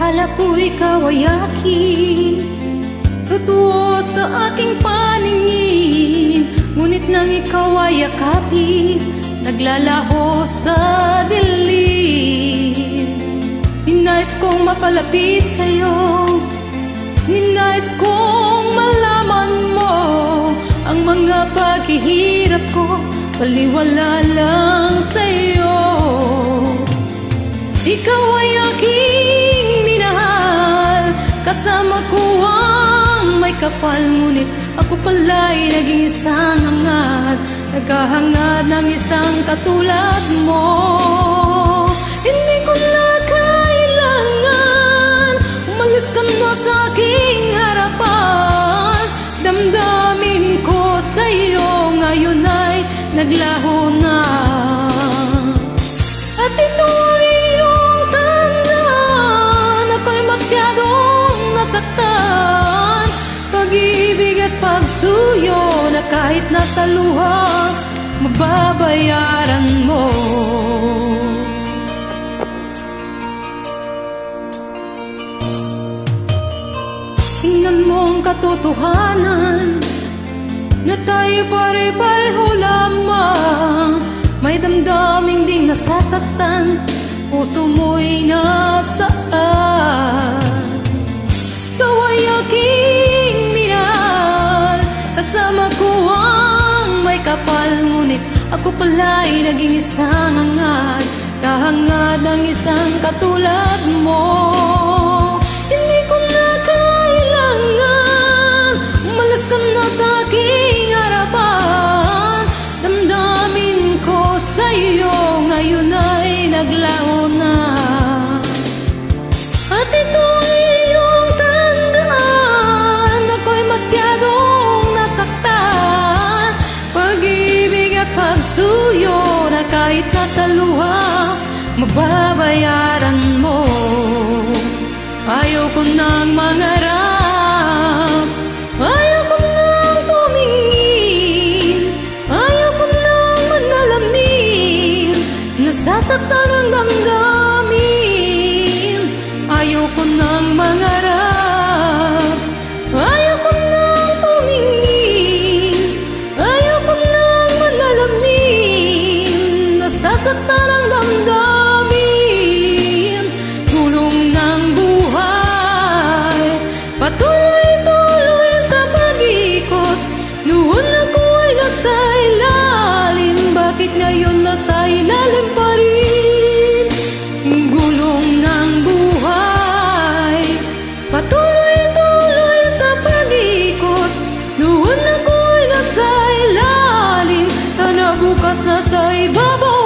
Akala ko ikaw ay akin, totoo sa aking paningin. Ngunit nang ikaw ay yakapin, naglalaho sa dilim. Ninais kong mapalapit sa'yo, ninais kong malaman mo ang mga paghihirap ko, baliwala lang sa'yo. Ikaw ay aking minahal, kasama ko ang may kapal. Ngunit ako pala'y naging isang hangad, naghahangad ng isang katulad mo. Hindi ko na kailangan, umalis ka na sa aking harapan. Damdamin ko sa'yo ngayon ay naglaho na, at ito ay iyong tandaan. Ako'y masyadong nasaktan, pag-ibig at pagsuyo na kahit nasa luha, mababayaran mo. Tingnan mo ang katotohanan, na tayo pare-pareho lamang. May damdaming ding nasasaktan, puso mo'y nasaan. Ikaw ay aking minahal, kasama ko ang may kapal. Ngunit ako pala'y naging isang hangad, kahangad ng isang katulad mo. Hindi ko na kailangan, umalis ka na sa aking harapan. Damdamin ko sa'yo ngayon ay naglaho na, at ito ay iyong tandaan. Ako'y masyadong nasaktan, pag-ibig at pagsuyo na kahit nasa luha, mababayaran mo. Ayaw ko nang mangarap, ayaw ko nang tumingin, ayaw ko nang manalamin, nasasaktan ang damdamin. Ayaw ko nang mangarap, ayaw ko nang tumingin, ayaw ko nang manalamin, nasasaktan ang damdamin. Gulong ng buhay, patuloy-tuloy sa pag-ikot. Noon ako ay nasa ilalim, bakit ngayon nasa ilalim pa rin? Gulong ng buhay, patuloy-tuloy sa pag-ikot. Noon ako ay nasa ilalim, sana bukas nasa ibabaw